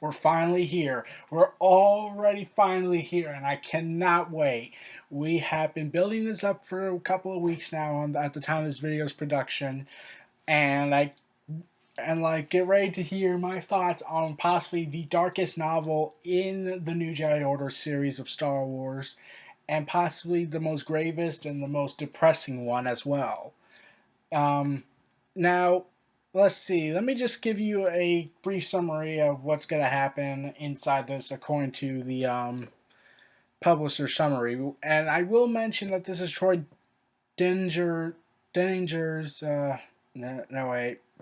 We're finally here. We're already finally here, and I cannot wait. We have been building this up for a couple of weeks now at the time of this video's production, and get ready to hear my thoughts on possibly the darkest novel in the New Jedi Order series of Star Wars, and possibly the most gravest and the most depressing one as well. Um, Now, let's see. Let me just give you a brief summary of what's going to happen inside this according to the publisher summary. And I will mention that this is Troy Danger's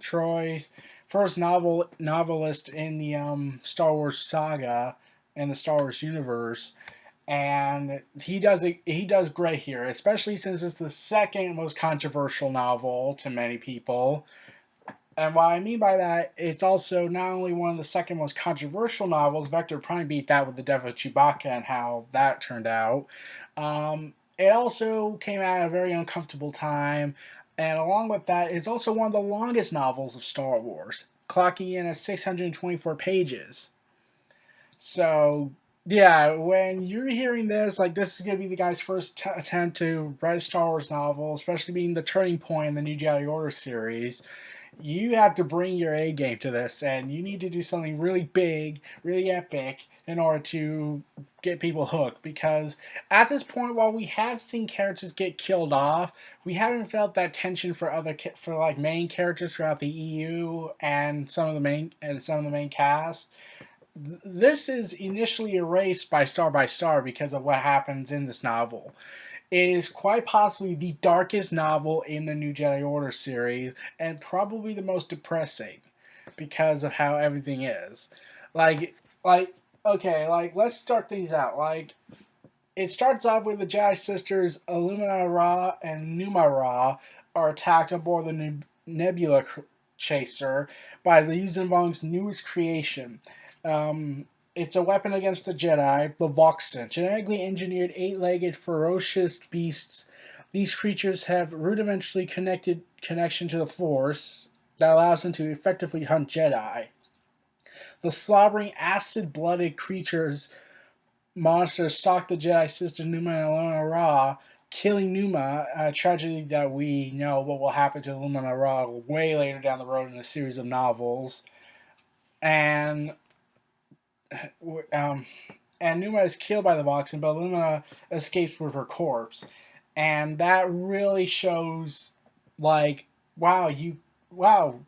Troy's first novelist in the Star Wars saga and the Star Wars universe, and he does great here, especially since it's the second most controversial novel to many people. And what I mean by that, it's also not only one of the second most controversial novels. Vector Prime beat that with The Death of Chewbacca and how that turned out. It also came out at a very uncomfortable time, and along with that, it's also one of the longest novels of Star Wars, clocking in at 624 pages. So, yeah, when you're hearing this, like, this is going to be the guy's first attempt to write a Star Wars novel, especially being the turning point in the New Jedi Order series. You have to bring your A game to this, and you need to do something really big, really epic, in order to get people hooked. Because at this point, while we have seen characters get killed off, we haven't felt that tension for main characters throughout the EU and some of the main cast. This is initially erased by Star because of what happens in this novel. It is quite possibly the darkest novel in the New Jedi Order series, and probably the most depressing because of how everything is. Like, like, okay, let's start things out. It starts off with the Jedi sisters Illumina Ra and Numa Ra are attacked aboard the Nebula Chaser by the Yuuzhan Vong's newest creation. It's a weapon against the Jedi, the Voxant, genetically engineered eight-legged ferocious beasts. These creatures have rudimentary connection to the Force that allows them to effectively hunt Jedi. The slobbering, acid-blooded monsters stalk the Jedi sisters Numa and Illumina Ra, killing Numa, a tragedy that we know what will happen to Illumina Ra way later down the road in a series of novels. And um, Numa is killed by the Voxen, but Illumina escapes with her corpse, and that really shows, like, wow,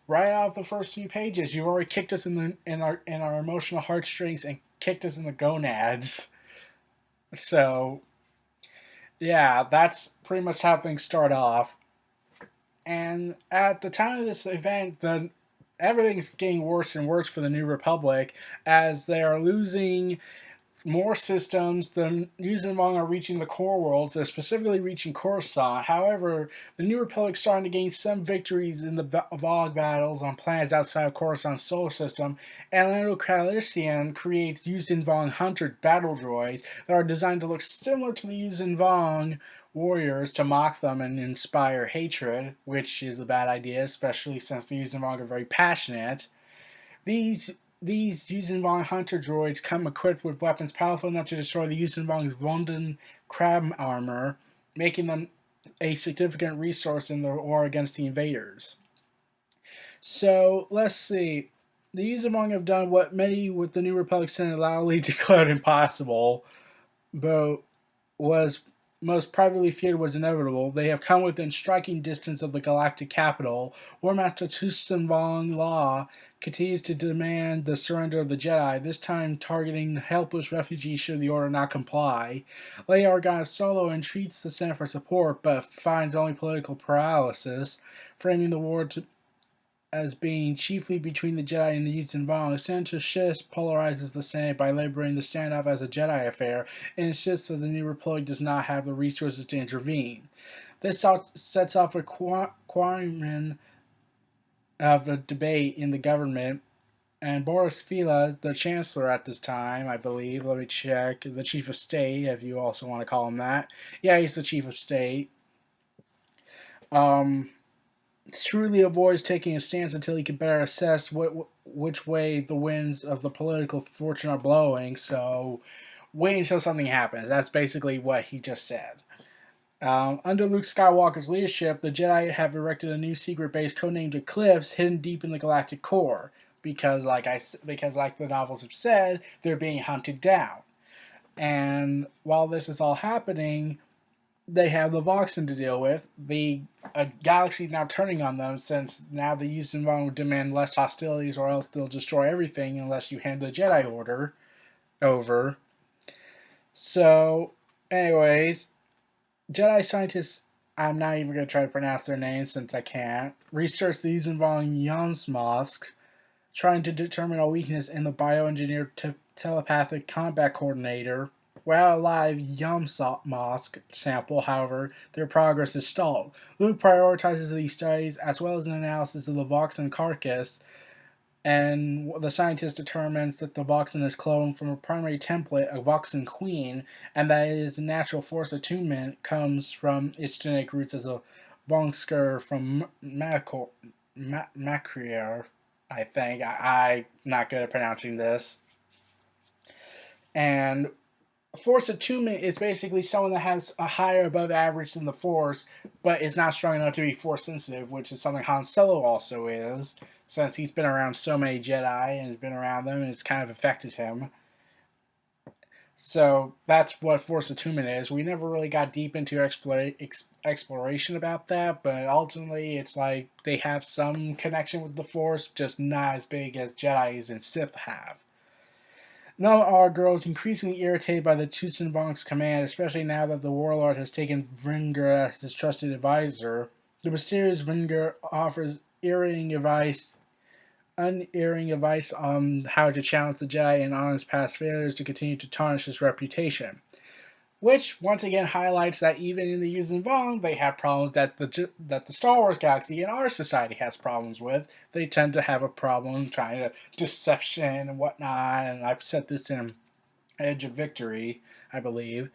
right out of the first few pages, you already kicked us in our emotional heartstrings and kicked us in the gonads. So yeah, that's pretty much how things start off. And at the time of this event, everything's getting worse and worse for the New Republic as they are losing more systems. The Yuuzhan Vong are reaching the core worlds. They're specifically reaching Coruscant. However, the New Republic is starting to gain some victories in the Vogue battles on planets outside of Coruscant's solar system. And Lando Calrissian creates Yuuzhan Vong Hunter battle droids that are designed to look similar to the Yuuzhan Vong warriors to mock them and inspire hatred, which is a bad idea, especially since the Yuuzhan Vong are very passionate. These these Yuuzhan Vong Hunter droids come equipped with weapons powerful enough to destroy the Yuuzhan Vong's Vonden crab armor, making them a significant resource in the war against the invaders. So let's see. The Yuuzhan Vong have done what many with the New Republic Senate loudly declared impossible, but was most privately feared was inevitable. They have come within striking distance of the galactic capital. War Master Yuuzhan Vong Law continues to demand the surrender of the Jedi, this time targeting helpless refugees should the Order not comply. Leia Organa Solo entreats the Senate for support, but finds only political paralysis, framing the war as being chiefly between the Jedi and the Yuuzhan Vong. Senator Schiss polarizes the Senate by labeling the standoff as a Jedi affair and insists that the New Republic does not have the resources to intervene. This sets off a quagmire of a debate in the government, and Boris Vila, the chancellor at this time, I believe, let me check, the chief of state, if you also want to call him that. Yeah, he's the chief of state. Truly avoids taking a stance until he can better assess which way the winds of the political fortune are blowing. So wait until something happens. That's basically what he just said. Under Luke Skywalker's leadership, the Jedi have erected a new secret base codenamed Eclipse, hidden deep in the galactic core. Because, like the novels have said, they're being hunted down. And while this is all happening, they have the Voxen to deal with. The galaxy now turning on them, since now the Yuuzhan Vong will demand less hostilities, or else they'll destroy everything unless you hand the Jedi Order over. So, anyways, Jedi scientists, I'm not even going to try to pronounce their names since I can't, research the Yuuzhan Vong Yamsmosk, trying to determine a weakness in the bioengineered telepathic combat coordinator. While a live Yamsmosk sample, however, their progress is stalled. Luke prioritizes these studies as well as an analysis of the Voxen carcass, and the scientist determines that the Voxen is cloned from a primary template, a Voxen queen, and that its natural force attunement comes from its genetic roots as a Vongsker from Macreer, I think. I'm not good at pronouncing this. And Force attunement is basically someone that has a higher above average than the Force, but is not strong enough to be Force sensitive, which is something Han Solo also is, since he's been around so many Jedi and has been around them, and it's kind of affected him. So that's what Force attunement is. We never really got deep into exploration about that, but ultimately it's like they have some connection with the Force, just not as big as Jedi's and Sith have. None grows increasingly irritated by the Yuuzhan Vong's command, especially now that the warlord has taken Vringer as his trusted advisor. The mysterious Vringer offers unerring advice on how to challenge the Jedi and on his past failures to continue to tarnish his reputation. Which once again highlights that even in the Yuuzhan Vong, they have problems that the Star Wars galaxy and our society has problems with. They tend to have a problem trying to deception and whatnot. And I've said this in Edge of Victory, I believe.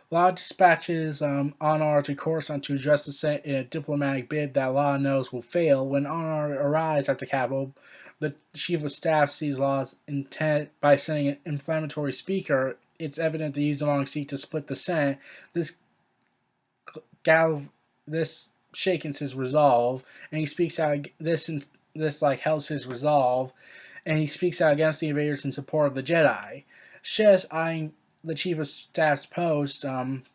Law dispatches Honor to Coruscant to address the Senate in a diplomatic bid that Law knows will fail. When Honor arrives at the capital, the chief of staff sees Law's intent by sending an inflammatory speaker. It's evident the Yuuzhan Vong seek to split the Senate. This shakens his resolve, and he speaks out. This helps his resolve, and he speaks out against the invaders in support of the Jedi. Shes, eyeing the chief of staff's post,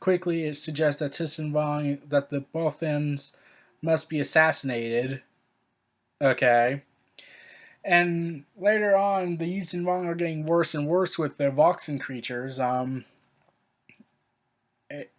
quickly suggests that Yuuzhan Vong that the Bothans must be assassinated. Okay. And later on, the Yuuzhan Vong are getting worse and worse with their Voxen creatures.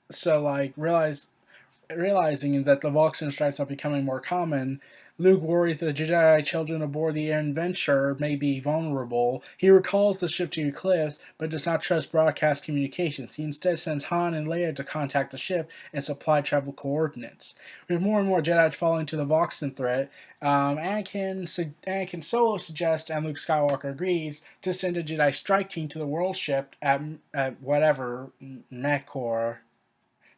So like realizing that the Voxen strikes are becoming more common, Luke worries that the Jedi children aboard the Adventure may be vulnerable. He recalls the ship to Eclipse, but does not trust broadcast communications. He instead sends Han and Leia to contact the ship and supply travel coordinates. With more and more Jedi falling to the Voxen threat, Anakin Solo suggests, and Luke Skywalker agrees, to send a Jedi strike team to the world ship at whatever, Mechor,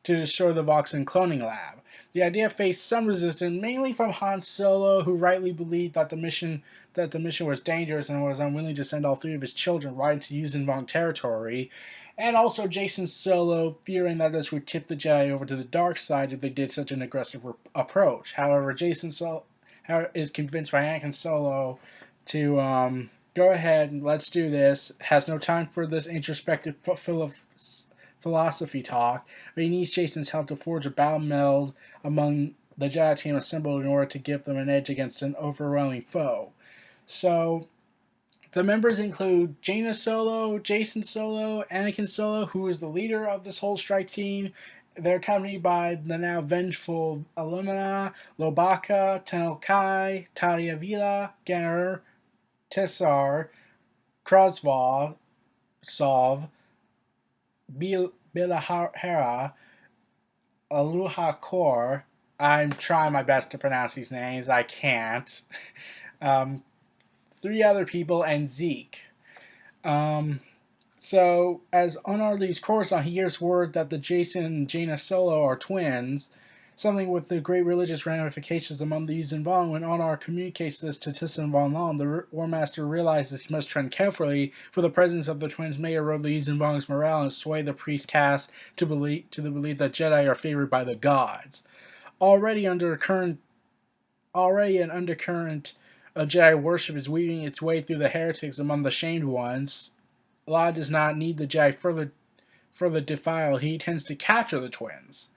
to destroy the Voxen cloning lab. The idea faced some resistance, mainly from Han Solo, who rightly believed that the mission was dangerous and was unwilling to send all three of his children right into Yuuzhan Vong territory, and also Jacen Solo, fearing that this would tip the Jedi over to the dark side if they did such an aggressive approach. However, Jacen Solo is convinced by Anakin Solo to go ahead and let's do this. Has no time for this introspective philosophy talk, but he needs Jacen's help to forge a battle meld among the Jedi team assembled in order to give them an edge against an overwhelming foe. So, the members include Jaina Solo, Jacen Solo, Anakin Solo, who is the leader of this whole strike team. They're accompanied by the now vengeful Illumina, Lobaka, Tenel Kai, Talia Vila, Genner, Tessar, Krasvov, Sov, Bilahara, Aluha Kor. I'm trying my best to pronounce these names. I can't. Three other people, and Zeke. As Honor leaves Coruscant, he hears word that the Jacen and Jaina Solo are twins. something with the great religious ramifications among the Yuuzhan Vong. When Honor communicates this to Tisan Von Long, the War Master realizes he must tread carefully, for the presence of the twins may erode the Yuuzhan Vong's morale and sway the priest caste to the belief that Jedi are favored by the gods. Already an undercurrent of Jedi worship is weaving its way through the heretics among the shamed ones. Law does not need the Jedi further defiled. He intends to capture the twins.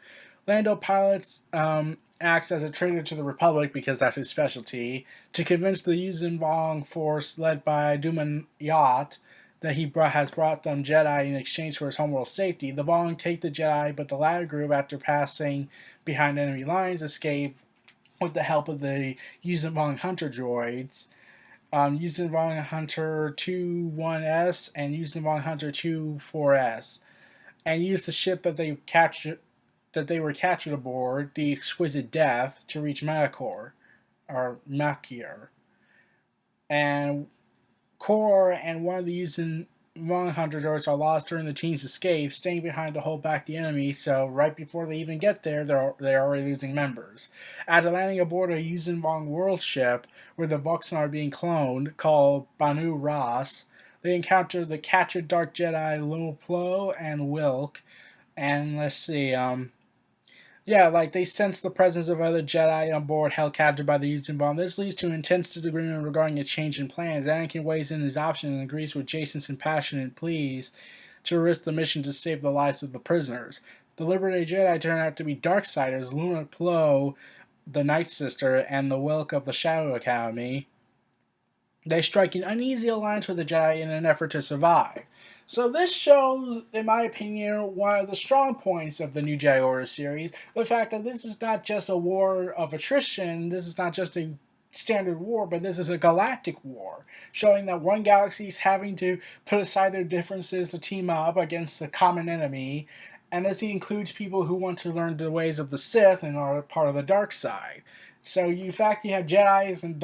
Lando pilots acts as a traitor to the Republic, because that's his specialty, to convince the Yuuzhan Vong force led by Duman Yat that he has brought them Jedi in exchange for his homeworld safety. The Vong take the Jedi, but the latter group, after passing behind enemy lines, escape with the help of the Yuuzhan Vong Hunter droids. Yuuzhan Vong Hunter 2-1S and Yuuzhan Vong Hunter 2-4S, and use the ship that they were captured aboard, the Exquisite Death, to reach Makor, or Makir. And Kor and one of the Yuuzhan Vong Hunter droids are lost during the team's escape, staying behind to hold back the enemy, so right before they even get there, they're already losing members. After landing aboard a Yuuzhan Vong world ship, where the Vuxen are being cloned, called Baanu Rass, they encounter the captured Dark Jedi Lil Plo and Wilk, and let's see, they sense the presence of other Jedi on board held captive by the Yuuzhan Vong. This leads to an intense disagreement regarding a change in plans. Anakin weighs in his option and agrees with Jason's impassioned pleas to risk the mission to save the lives of the prisoners. The Liberty Jedi turn out to be Darksiders, Luna Plo, the Night Sister, and the Wilk of the Shadow Academy. They strike an uneasy alliance with the Jedi in an effort to survive. So this shows, in my opinion, one of the strong points of the New Jedi Order series, the fact that this is not just a war of attrition, this is not just a standard war, but this is a galactic war, showing that one galaxy is having to put aside their differences to team up against a common enemy, and this includes people who want to learn the ways of the Sith and are part of the dark side. So, in fact, you have Jedi's and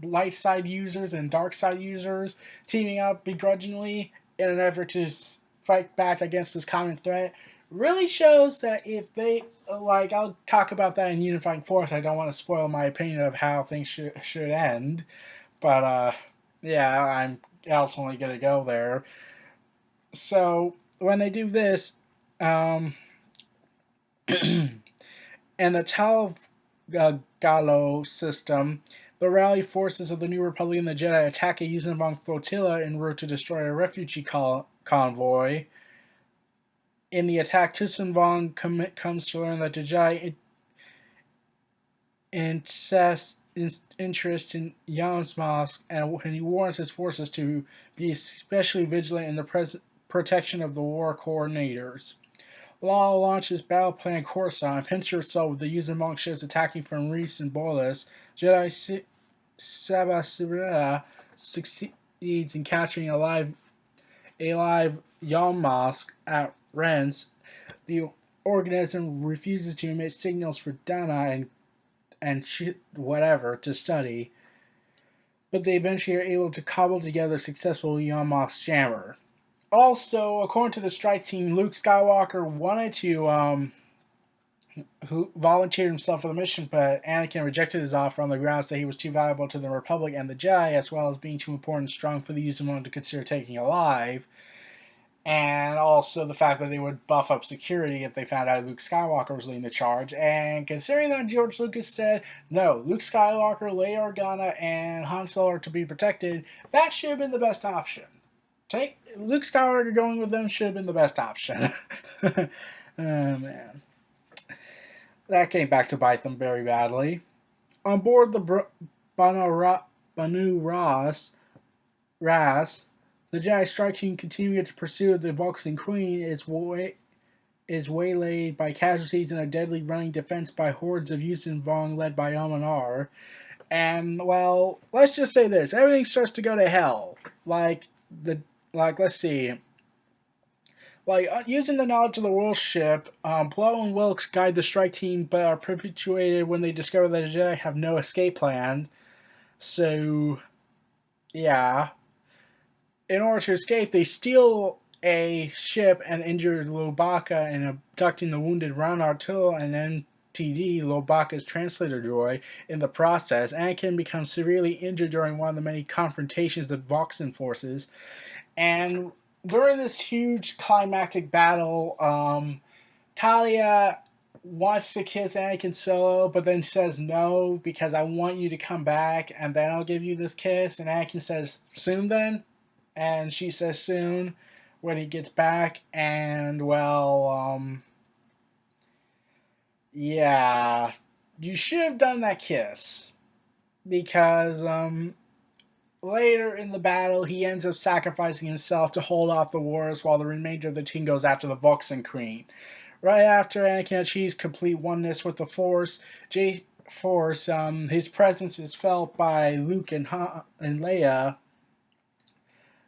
light side users and dark side users teaming up begrudgingly in an effort to fight back against this common threat. Really shows that if they, I'll talk about that in Unifying Force. I don't want to spoil my opinion of how things should end. But, I'm ultimately going to go there. So, when they do this, and the Tal Gallo system, the rally forces of the New Republic and the Jedi attack a Yuuzhan Vong flotilla en route to destroy a refugee convoy. In the attack, Tisan Vong comes to learn that the Jedi interest in Yam's and he warns his forces to be especially vigilant in the protection of the war coordinators. Law launches battle plan Coruscant, pinches herself with the Yuuzhan Vong ships attacking from Reese and Bolas. Jedi Sabasireta succeeds in capturing a live Yalmask at Rens. The organism refuses to emit signals for Dana and whatever to study, but they eventually are able to cobble together a successful Yalmask jammer. Also, according to the strike team, Luke Skywalker wanted to who volunteered himself for the mission, but Anakin rejected his offer on the grounds that he was too valuable to the Republic and the Jedi, as well as being too important and strong for the Yuuzhan Vong to consider taking alive. And also the fact that they would buff up security if they found out Luke Skywalker was leading the charge. And considering that George Lucas said, no, Luke Skywalker, Leia Organa, and Han Solo are to be protected, that should have been the best option. Luke Skywalker going with them should have been the best option. Oh, man. That came back to bite them very badly. On board the Baanu Rass, the Jedi strike team continuing to pursue the Vuxen Queen is waylaid by casualties in a deadly running defense by hordes of Yuuzhan Vong led by Amanar. And, well, let's just say this. Everything starts to go to hell. Let's see. Using the knowledge of the world ship, Plo and Wilkes guide the strike team, but are perpetuated when they discover that the Jedi have no escape plan. So, yeah. In order to escape, they steal a ship and injure Lubaka and abducting the wounded Ron Artul and then LTD, Lobaka's translator droid, in the process. Anakin becomes severely injured during one of the many confrontations with Voxan forces. And during this huge climactic battle, Talia wants to kiss Anakin Solo, but then says no because I want you to come back and then I'll give you this kiss. And Anakin says, soon then? And she says soon when he gets back. And, well, yeah, you should have done that kiss because, later in the battle, he ends up sacrificing himself to hold off the wars while the remainder of the team goes after the Voxan Queen. Right after Anakin achieves complete oneness with the Force, his presence is felt by Luke and Leia.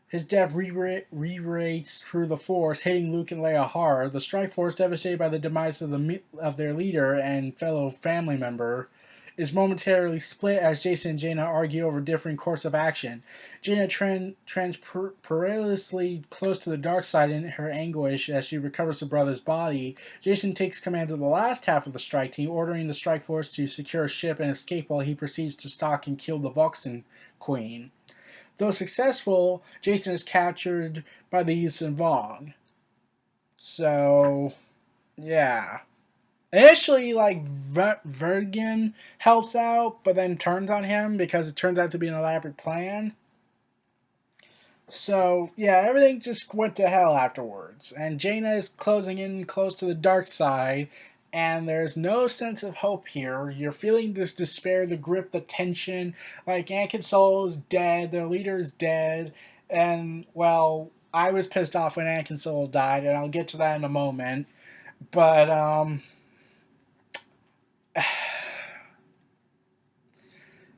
His death reverberates through the Force, hitting Luke and Leia hard. The Strike Force, devastated by the demise of their leader and fellow family member, is momentarily split as Jacen and Jaina argue over differing course of action. Jaina trends perilously close to the dark side in her anguish as she recovers her brother's body. Jacen takes command of the last half of the strike team, ordering the Strike Force to secure a ship and escape while he proceeds to stalk and kill the Voxan Queen. Though successful, Jacen is captured by the Yuuzhan Vong. So, yeah. Initially, like, Vergen helps out, but then turns on him because it turns out to be an elaborate plan. So, yeah, everything just went to hell afterwards. And Jaina is closing in close to the dark side, and there's no sense of hope here. You're feeling this despair, the grip, the tension. Like, Anakin Solo is dead, their leader is dead, and, well, I was pissed off when Anakin Solo died, and I'll get to that in a moment. But,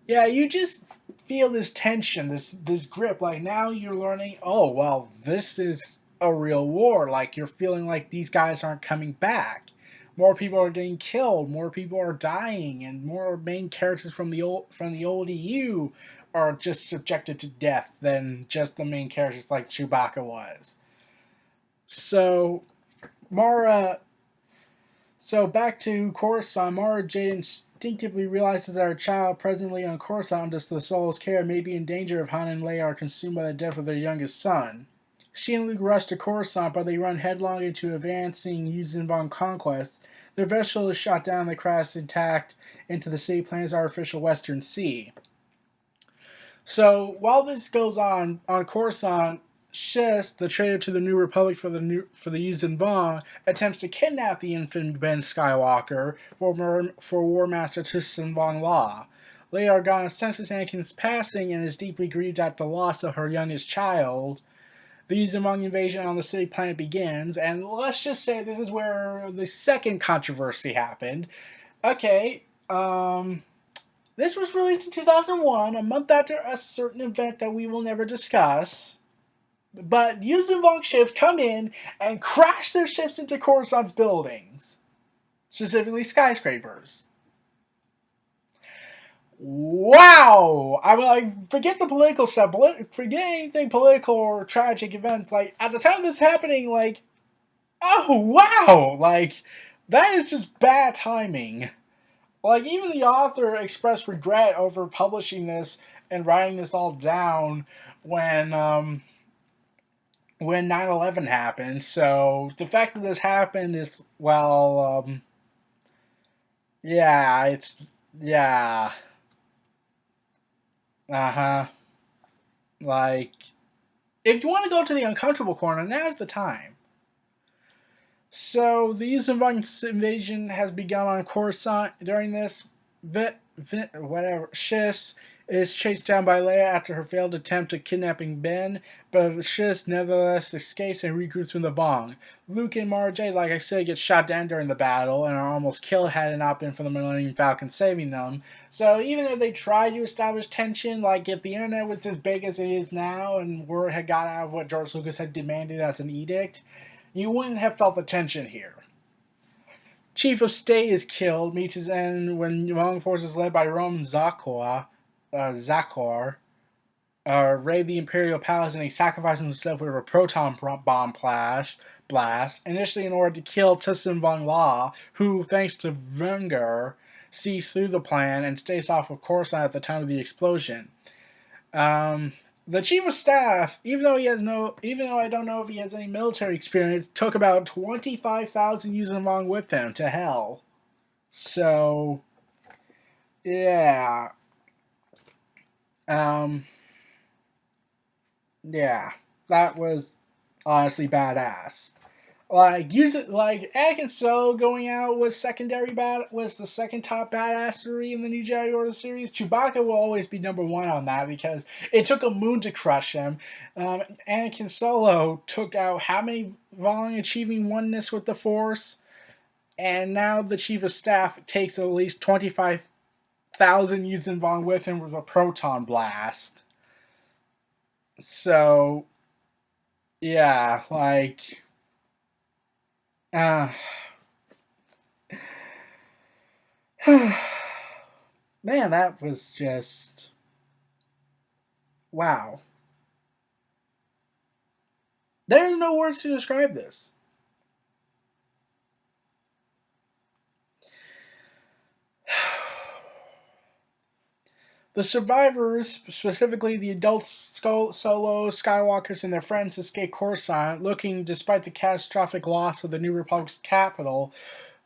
yeah, you just feel this tension, this grip. Like now you're learning, oh well, this is a real war. Like you're feeling like these guys aren't coming back. More people are getting killed, more people are dying, and more main characters from the old EU are just subjected to death than just the main characters like Chewbacca was. So Mara So back to Coruscant, Mara Jade instinctively realizes that her child, presently on Coruscant under the Solo's care, may be in danger if Han and Leia are consumed by the death of their youngest son. She and Luke rush to Coruscant, but they run headlong into advancing Yuuzhan Vong conquest. Their vessel is shot down and they crash intact into the city planet's artificial western sea. So while this goes on Coruscant, Shist, the traitor to the New Republic for the Yuuzhan Vong, attempts to kidnap the infant Ben Skywalker for War Master Tristan Vong Law. Leia Organa senses Anakin's passing and is deeply grieved at the loss of her youngest child. The Yuuzhan Vong invasion on the city planet begins, and let's just say this is where the second controversy happened. Okay, this was released in 2001, a month after a certain event that we will never discuss. But Yuuzhan Vong ships come in and crash their ships into Coruscant's buildings, specifically skyscrapers. Wow! I mean, like, forget the political stuff, forget anything political or tragic events. Like, at the time this happening, like, oh, wow! Like, that is just bad timing. Like, even the author expressed regret over publishing this and writing this all down when 9/11 happened. So, the fact that this happened is, well, yeah, yeah. Uh-huh. Like, if you want to go to the uncomfortable corner, now's the time. So, the Yuuzhan Vong invasion has begun on Coruscant. During this, Shiss is chased down by Leia after her failed attempt at kidnapping Ben, but Shiss nevertheless escapes and regroups from the Vong. Luke and Mara Jade, like I said, get shot down during the battle and are almost killed had it not been for the Millennium Falcon saving them. So even if they tried to establish tension, like if the internet was as big as it is now and word had got out of what George Lucas had demanded as an edict, you wouldn't have felt the tension here. Chief of State is killed, meets his end when Vong forces led by Roman Zakor raid the Imperial Palace, and he sacrificed himself with a proton bomb blast, initially in order to kill Yuuzhan Vong, who, thanks to Wenger, sees through the plan and stays off of Coruscant at the time of the explosion. The chief of staff, even though I don't know if he has any military experience, took about 25,000 Yuuzhan Vong with him to hell. So, yeah, um, yeah, that was honestly badass. Anakin Solo going out was the second top badassery in the New Jedi Order series. Chewbacca will always be number one on that because it took a moon to crush him. Anakin Solo took out how many Vong achieving oneness with the Force, and now the Chief of Staff takes at least 25,000 Yuuzhan Vong with him with a proton blast. So, yeah, like. Uh, Man, that was just. Wow. There are no words to describe this. The survivors, specifically the adult Solo, Skywalkers, and their friends, escape Coruscant, looking, despite the catastrophic loss of the New Republic's capital,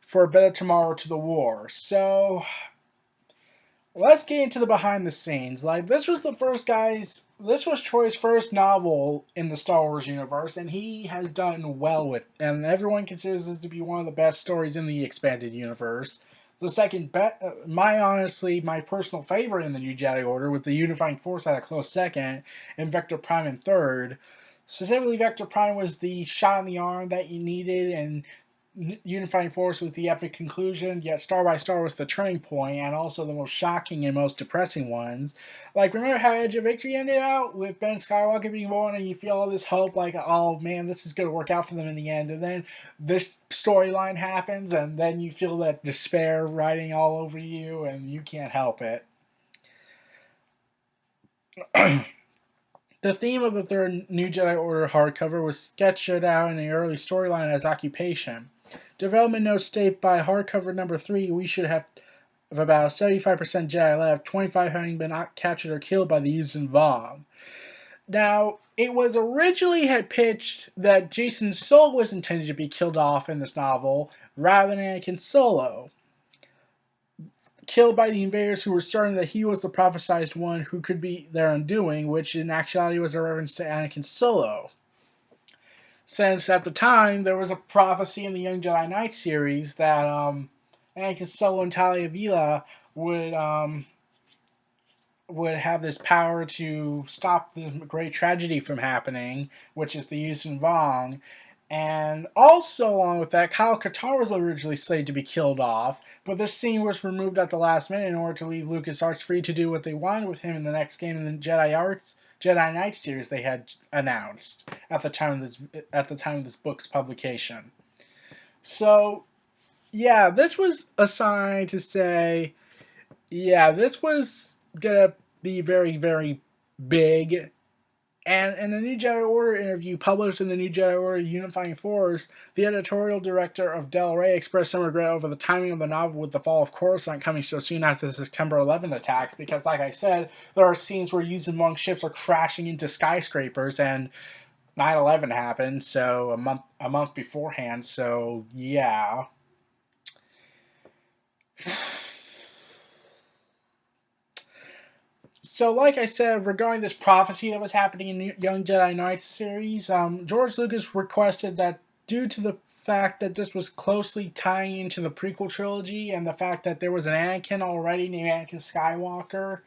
for a better tomorrow to the war. So, let's get into the behind the scenes. Like, this was Troy's first novel in the Star Wars universe, and he has done well with, and everyone considers this to be one of the best stories in the expanded universe. The second, my personal favorite in the New Jedi Order, with the Unifying Force at a close second, and Vector Prime in third. Specifically, Vector Prime was the shot in the arm that you needed, and Unifying Force was the epic conclusion, yet Star by Star was the turning point, and also the most shocking and most depressing ones. Like, remember how Edge of Victory ended out with Ben Skywalker being born, and you feel all this hope, like, oh man, this is going to work out for them in the end, and then this storyline happens, and then you feel that despair riding all over you, and you can't help it. The theme of the third New Jedi Order hardcover was sketched out in the early storyline as occupation. Development notes state by hardcover number 3, we should have about 75% Jedi left, 25 having been captured or killed by the Yuuzhan Vong. Now, it was originally had pitched that Jacen's soul was intended to be killed off in this novel, rather than Anakin Solo. Killed by the invaders who were certain that he was the prophesized one who could be their undoing, which in actuality was a reference to Anakin Solo. Since at the time there was a prophecy in the Young Jedi Knight series that Anakin Solo and Talia Vila would have this power to stop the great tragedy from happening, which is the Yuuzhan Vong. And also, along with that, Kyle Katarn was originally slated to be killed off, but this scene was removed at the last minute in order to leave LucasArts free to do what they wanted with him in the next game in the Jedi Knight series they had announced at the time of this book's publication. So, yeah, this was a sign to say, yeah, this was gonna be very, very big. And in the New Jedi Order interview published in the New Jedi Order Unifying Force, the editorial director of Del Rey expressed some regret over the timing of the novel with the fall of Coruscant coming so soon after the September 11 attacks, because, like I said, there are scenes where Yuuzhan Vong ships are crashing into skyscrapers, and 9/11 happened, so a month beforehand. So yeah. So, like I said, regarding this prophecy that was happening in Young Jedi Knights series, George Lucas requested that due to the fact that this was closely tying into the prequel trilogy and the fact that there was an Anakin already named Anakin Skywalker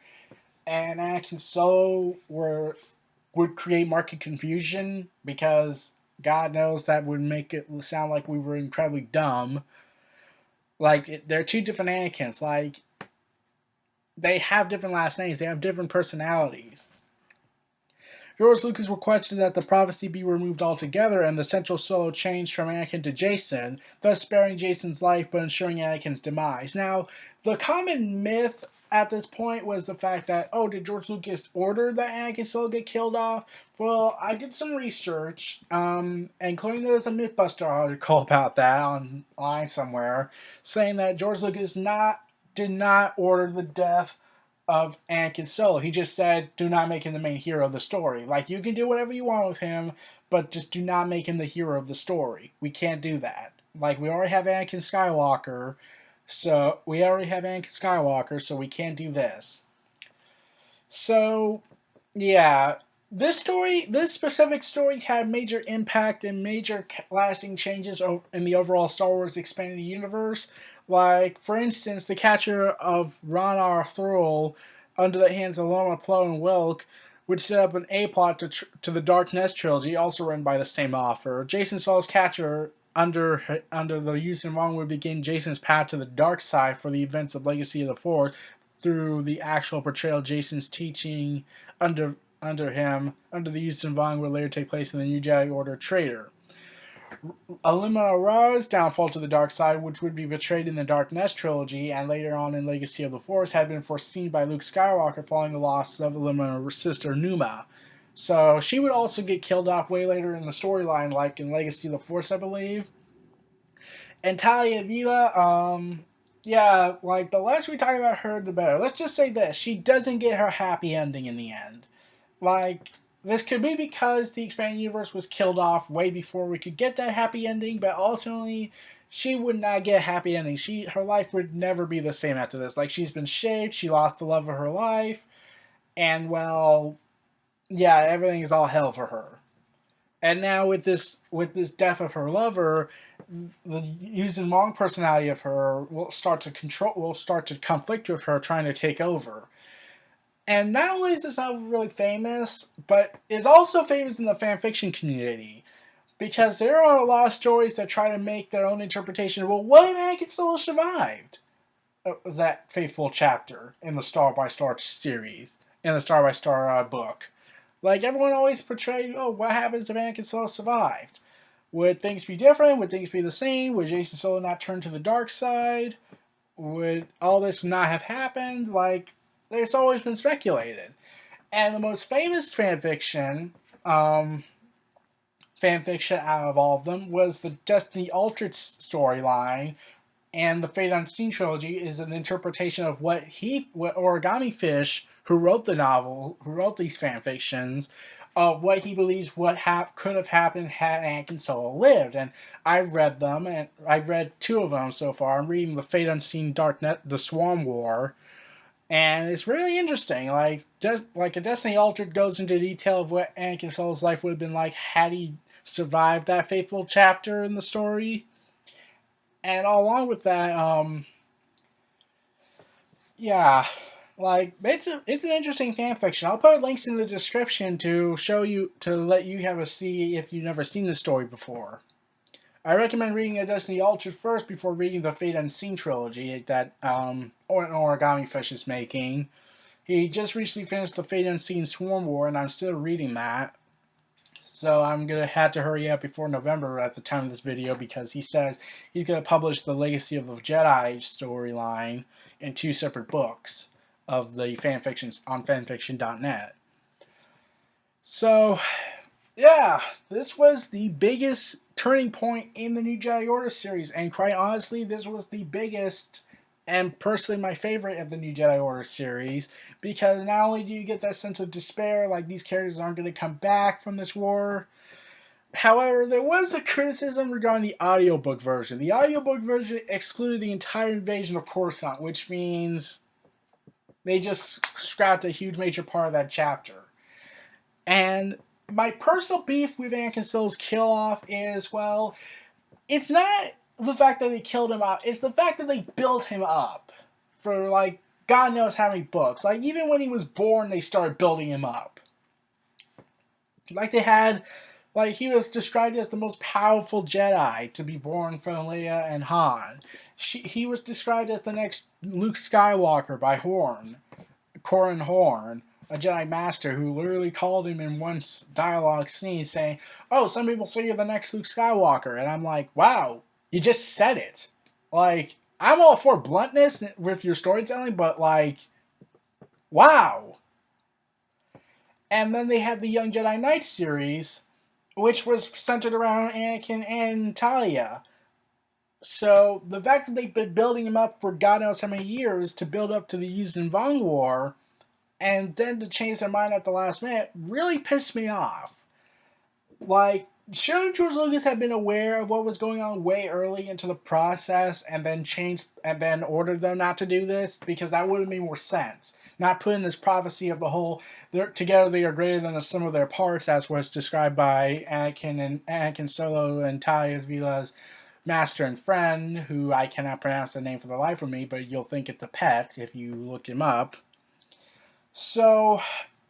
and Anakin Solo would create market confusion, because God knows that would make it sound like we were incredibly dumb. Like, they're two different Anakins. Like, they have different last names. They have different personalities. George Lucas requested that the prophecy be removed altogether and the central Solo changed from Anakin to Jacen, thus sparing Jacen's life but ensuring Anakin's demise. Now, the common myth at this point was the fact that, oh, did George Lucas order that Anakin Solo get killed off? Well, I did some research, including there's a Mythbuster article about that online somewhere, saying that George Lucas did not order the death of Anakin Solo. He just said, do not make him the main hero of the story. Like, you can do whatever you want with him, but just do not make him the hero of the story. We can't do that. Like, we already have Anakin Skywalker, so we can't do this. So, yeah, this specific story had major impact and major lasting changes in the overall Star Wars expanded universe. Like, for instance, the capture of Ron Arthrul under the hands of Loma Plo and Wilk, which set up an A-plot to the Dark Nest trilogy, also written by the same author. Jason Solo's capture under the Yuuzhan Vong would begin Jason's path to the dark side for the events of Legacy of the Force through the actual portrayal of Jason's teaching under the Yuuzhan Vong would later take place in the New Jedi Order Traitor. Alima Ra's downfall to the dark side, which would be betrayed in the Dark Nest trilogy and later on in Legacy of the Force, had been foreseen by Luke Skywalker following the loss of Alima's sister Numa. So she would also get killed off way later in the storyline, like in Legacy of the Force, I believe. And Talia Vila, yeah, like the less we talk about her, the better. Let's just say this: she doesn't get her happy ending in the end. Like, this could be because the expanded universe was killed off way before we could get that happy ending, but ultimately, she would not get a happy ending. Her life would never be the same after this. Like, she's been shaped, she lost the love of her life, and well, yeah, everything is all hell for her. And now with this death of her lover, the Yuuzhan Vong personality of her will start to conflict with her, trying to take over. And not only is this novel really famous, but it's also famous in the fanfiction community. Because there are a lot of stories that try to make their own interpretation of, well, what if Anakin Solo survived that fateful chapter in the Star by Star series, in the Star by Star book? Like, everyone always portrayed, oh, what happens if Anakin Solo survived? Would things be different? Would things be the same? Would Jason Solo not turn to the dark side? Would all this not have happened? Like, there's always been speculated. And the most famous fanfiction out of all of them was the Destiny Altered storyline, and the Fate Unseen trilogy is an interpretation of what Origami Fish, who wrote the novel, who wrote these fanfictions, of what he believes could have happened had Anakin Solo lived. And I've read them, and I've read 2 of them so far. I'm reading the Fate Unseen The Swarm War, and it's really interesting. Like, just like a Destiny Altered goes into detail of what Anakin Solo's life would have been like had he survived that fateful chapter in the story. And along with that, yeah, like it's an interesting fan fiction. I'll put links in the description to let you have a see if you've never seen the story before. I recommend reading A Destiny Altered first before reading the Fate Unseen trilogy that Origami Fish is making. He just recently finished the Fate Unseen Swarm War, and I'm still reading that. So I'm going to have to hurry up before November at the time of this video, because he says he's going to publish the Legacy of the Jedi storyline in 2 separate books of the fanfictions on fanfiction.net. So, yeah, this was the biggest turning point in the New Jedi Order series, and quite honestly, this was the biggest and personally my favorite of the New Jedi Order series, because not only do you get that sense of despair, like these characters aren't going to come back from this war. However, there was a criticism regarding the audiobook version. The audiobook version excluded the entire invasion of Coruscant, which means they just scrapped a huge major part of that chapter. And my personal beef with Anakin Solo's kill-off is, well, it's not the fact that they killed him off, it's the fact that they built him up for, like, God knows how many books. Like, even when he was born, they started building him up. Like, he was described as the most powerful Jedi to be born from Leia and Han. He was described as the next Luke Skywalker by Corran Horn, a Jedi Master, who literally called him in one dialogue scene saying, oh, some people say you're the next Luke Skywalker. And I'm like, wow, you just said it. Like, I'm all for bluntness with your storytelling, but, like, Wow! And then they had the Young Jedi Knight series, which was centered around Anakin and Talia. So the fact that they've been building him up for God knows how many years to build up to the Yuuzhan Vong War, and then to change their mind at the last minute, really pissed me off. Like, shouldn't George Lucas have been aware of what was going on way early into the process and then changed and then ordered them not to do this? Because that would have made more sense. Not putting this prophecy of the whole together they are greater than the sum of their parts, as was described by Anakin Solo and Talia Vila's master and friend, who I cannot pronounce the name for the life of me, but you'll think it's a pet if you look him up. So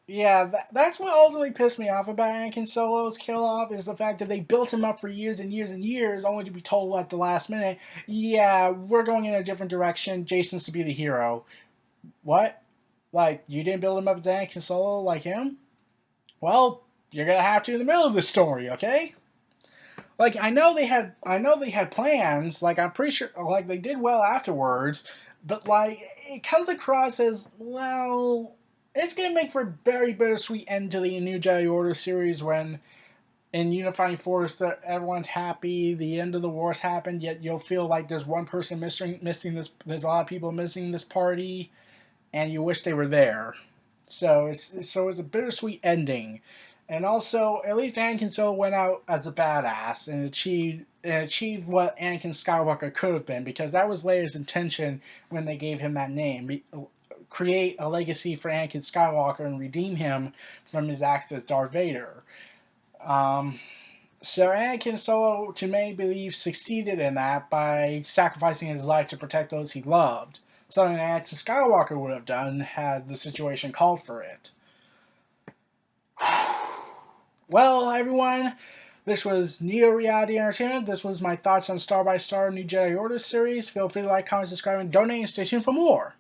yeah, that's what ultimately pissed me off about Anakin Solo's kill off is the fact that they built him up for years and years and years, only to be told at the last minute, yeah, we're going in a different direction. Jason's to be the hero. What? Like, you didn't build him up as Anakin Solo like him? Well, you're gonna have to in the middle of the story, okay? Like, I know they had plans. Like, I'm pretty sure, like, they did well afterwards, but like, it comes across as, well, it's gonna make for a very bittersweet end to the New Jedi Order series when in Unifying Force that everyone's happy, the end of the wars happened, yet you'll feel like there's one person missing this. There's a lot of people missing this party, and you wish they were there. So it's a bittersweet ending, and also at least Anakin Solo went out as a badass and achieved what Anakin Skywalker could have been, because that was Leia's intention when they gave him that name. Create a legacy for Anakin Skywalker and redeem him from his acts as Darth Vader. Um, so Anakin Solo, to many believe, succeeded in that by sacrificing his life to protect those he loved. Something that Anakin Skywalker would have done had the situation called for it. Well, everyone, this was Neo Reality Entertainment. This was my thoughts on Star by Star New Jedi Order series. Feel free to like, comment, subscribe, and donate, and stay tuned for more.